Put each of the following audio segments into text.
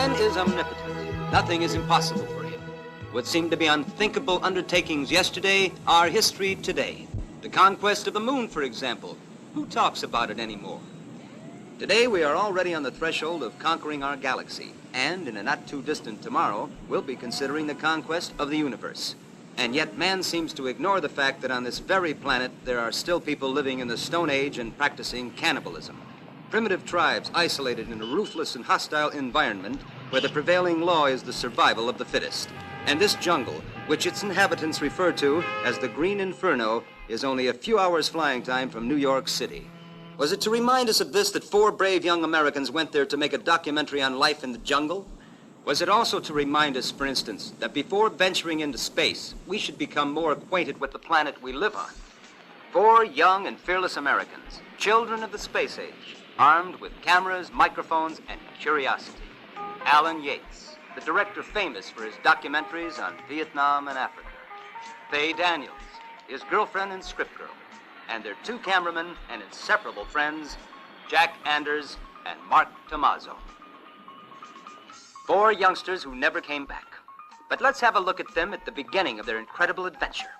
Man is omnipotent. Nothing is impossible for him. What seemed to be unthinkable undertakings yesterday are history today. The conquest of the moon, for example. Who talks about it anymore? Today, we are already on the threshold of conquering our galaxy, and in a not too distant tomorrow, we'll be considering the conquest of the universe. And yet, man seems to ignore the fact that on this very planet, there are still people living in the Stone Age and practicing cannibalism. Primitive tribes isolated in a ruthless and hostile environment where the prevailing law is the survival of the fittest. And this jungle, which its inhabitants refer to as the Green Inferno, is only a few hours flying time from New York City. Was it to remind us of this that 4 brave young Americans went there to make a documentary on life in the jungle? Was it also to remind us, for instance, that before venturing into space, we should become more acquainted with the planet we live on? 4 young and fearless Americans, children of the space age, armed with cameras, microphones, and curiosity. Alan Yates, the director famous for his documentaries on Vietnam and Africa. Faye Daniels, his girlfriend and script girl, and their 2 cameramen and inseparable friends, Jack Anders and Mark Tomaso. 4 youngsters who never came back. But let's have a look at them at the beginning of their incredible adventure.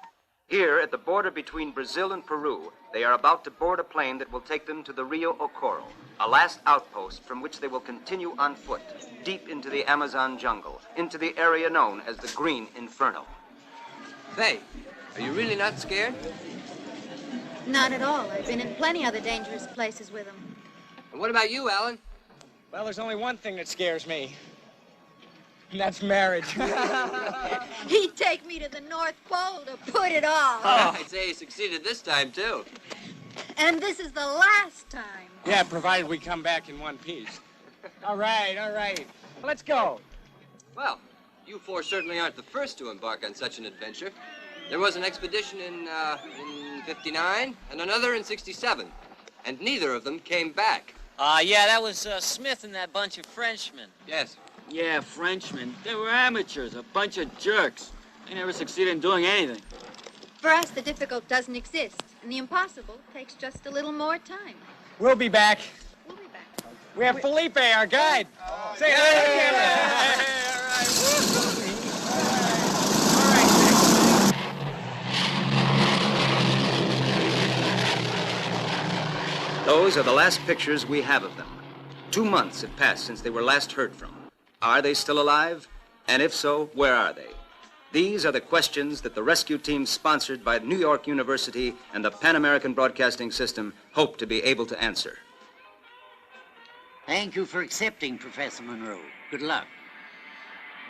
Here, at the border between Brazil and Peru, they are about to board a plane that will take them to the Rio Ocoro, a last outpost from which they will continue on foot, deep into the Amazon jungle, into the area known as the Green Inferno. Faye, are you really not scared? Not at all. I've been in plenty other dangerous places with them. And what about you, Alan? Well, there's only one thing that scares me. And that's marriage. He'd take me to the North Pole to put it all. Oh. I'd say he succeeded this time, too. And this is the last time. Yeah, provided we come back in one piece. All right, all right. Let's go. Well, you 4 certainly aren't the first to embark on such an adventure. There was an expedition in 59 and another in 67, and neither of them came back. Yeah, that was Smith and that bunch of Frenchmen. Yes. Yeah, Frenchmen. They were amateurs, a bunch of jerks. They never succeeded in doing anything. For us, the difficult doesn't exist, and the impossible takes just a little more time. We'll be back. We'll be back. We have Felipe, our guide. Say hey. All right. Those are the last pictures we have of them. 2 months have passed since they were last heard from. Are they still alive? And if so, where are they? These are the questions that the rescue team sponsored by New York University and the Pan American Broadcasting System hope to be able to answer. Thank you for accepting, Professor Monroe. Good luck.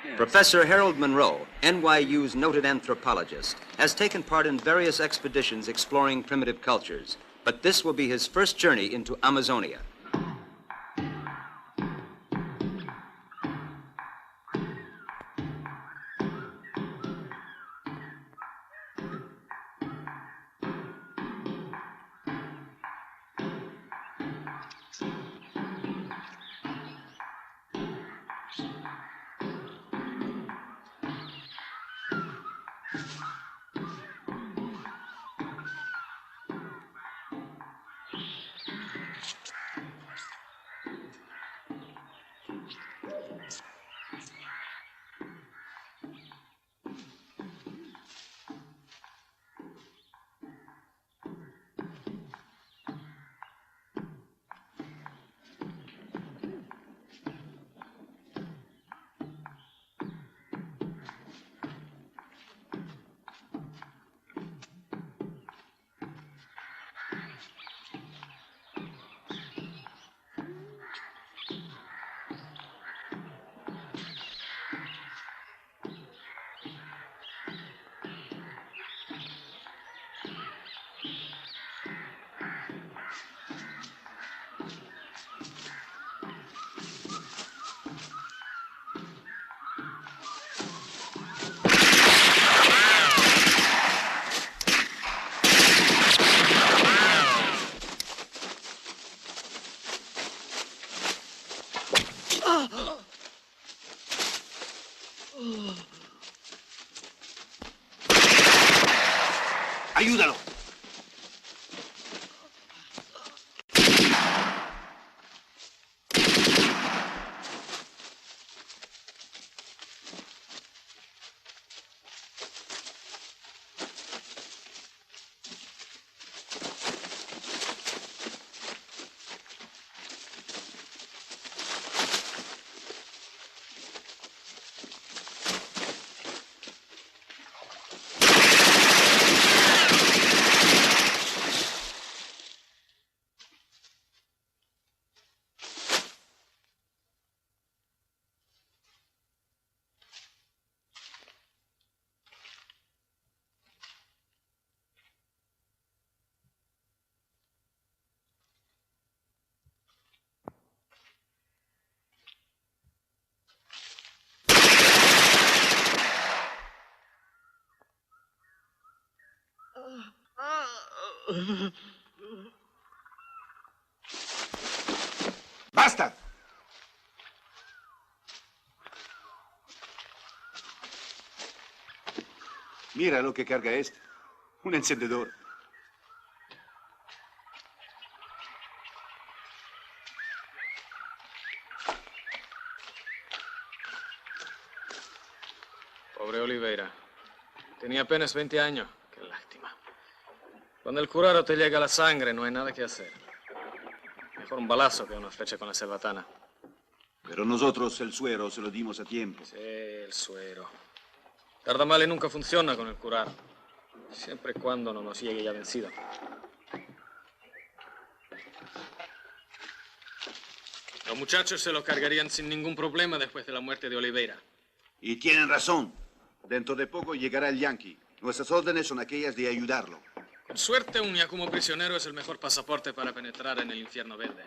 Yes. Professor Harold Monroe, NYU's noted anthropologist, has taken part in various expeditions exploring primitive cultures, but this will be his first journey into Amazonia. ¡Basta! Mira lo que carga este. Un encendedor. Pobre Oliveira. Tenía apenas 20 años. Qué lástima. Cuando el curaro te llega la sangre, no hay nada que hacer. Mejor un balazo que una flecha con la cerbatana. Pero nosotros el suero se lo dimos a tiempo. Sí, el suero. Tarda mal y nunca funciona con el curaro. Siempre y cuando no nos llegue ya vencido. Los muchachos se lo cargarían sin ningún problema después de la muerte de Oliveira. Y tienen razón. Dentro de poco llegará el Yankee. Nuestras órdenes son aquellas de ayudarlo. Con suerte, un como prisionero es el mejor pasaporte para penetrar en el infierno verde.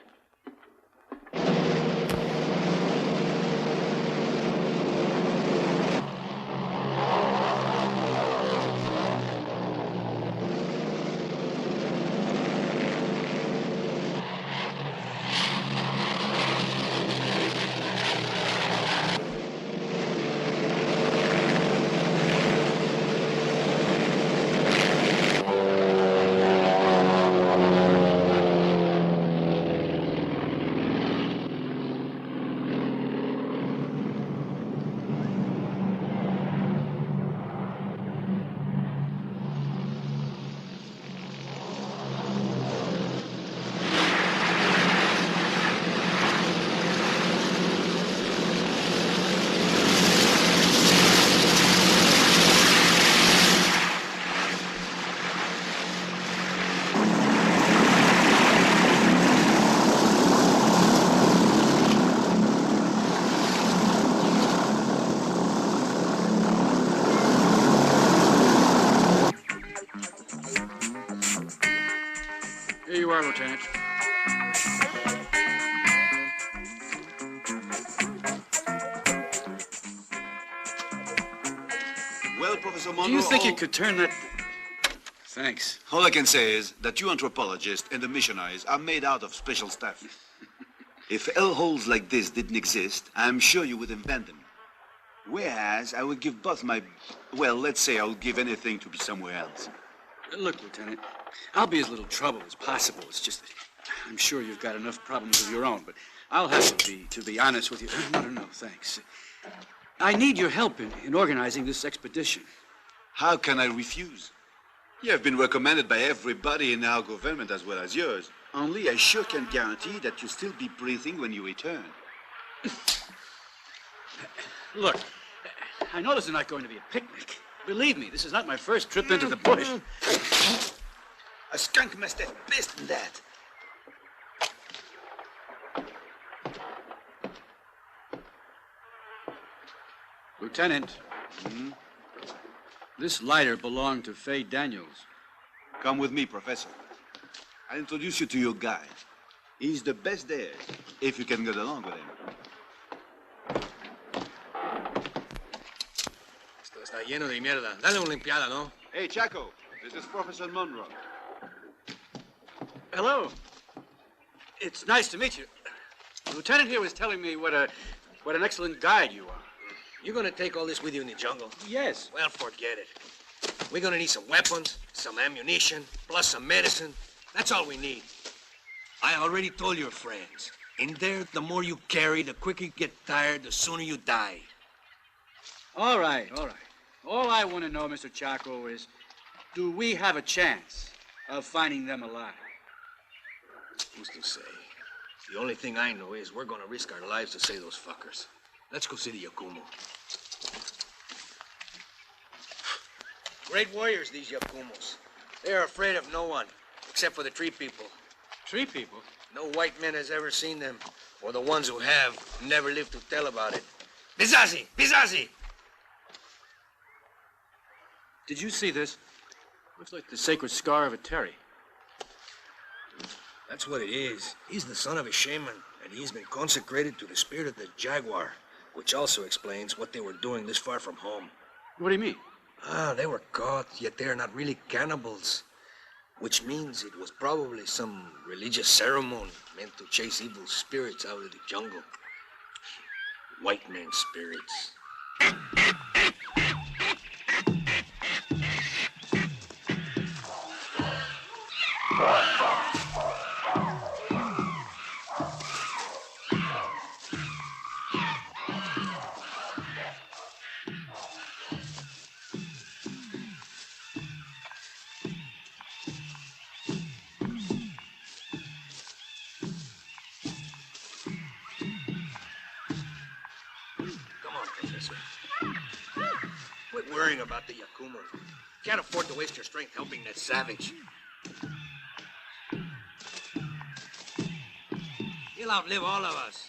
Here you are, Lieutenant. Well, Professor Monroe... Do you think you could turn that... Thanks. All I can say is that you anthropologists and the missionaries are made out of special stuff. If hellholes like this didn't exist, I'm sure you would invent them. Whereas I would give both my... Well, let's say I would give anything to be somewhere else. Look, Lieutenant, I'll be as little trouble as possible. It's just that I'm sure you've got enough problems of your own, but I'll have to be honest with you. No, thanks. I need your help in organizing this expedition. How can I refuse? You have been recommended by everybody in our government as well as yours. Only I sure can guarantee that you'll still be breathing when you return. Look, I know this is not going to be a picnic. Believe me, this is not my first trip into the bush. A skunk must have pissed in that. Lieutenant, this lighter belonged to Faye Daniels. Come with me, Professor. I'll introduce you to your guide. He's the best there, if you can get along with him. Esto está lleno de mierda. Dale una limpiada, ¿no? Hey, Chaco, this is Professor Monroe. Hello. It's nice to meet you. The lieutenant here was telling me what an excellent guide you are. You're gonna take all this with you in the jungle? Yes. Well, forget it. We're gonna need some weapons, some ammunition, plus some medicine. That's all we need. I already told your friends. In there, the more you carry, the quicker you get tired, the sooner you die. All right. All I want to know, Mr. Chaco, is do we have a chance of finding them alive? Who's to say? The only thing I know is we're gonna risk our lives to save those fuckers. Let's go see the Yakumo. Great warriors, these Yakumos. They're afraid of no one, except for the tree people. Tree people? No white man has ever seen them, or the ones who have never lived to tell about it. Bizazi! Bizazi! Did you see this? Looks like the sacred scar of a Terry. That's what it is. He's the son of a shaman, and he's been consecrated to the spirit of the jaguar, which also explains what they were doing this far from home. What do you mean? They were caught, yet they are not really cannibals. Which means it was probably some religious ceremony meant to chase evil spirits out of the jungle. White man spirits. Quit worrying about the Yakumo. Can't afford to waste your strength helping that savage. He'll outlive all of us.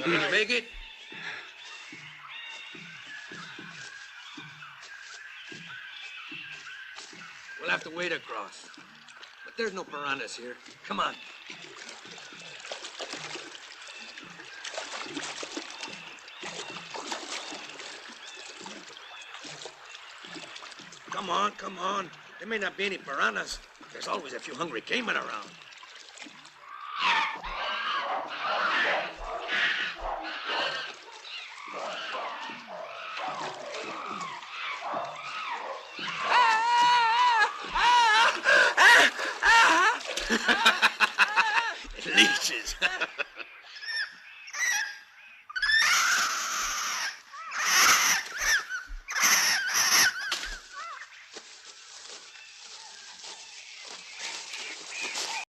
Can you make it? We'll have to wade across. But there's no piranhas here. Come on. Come on, come on. There may not be any piranhas. There's always a few hungry caiman around. Ha ha ha!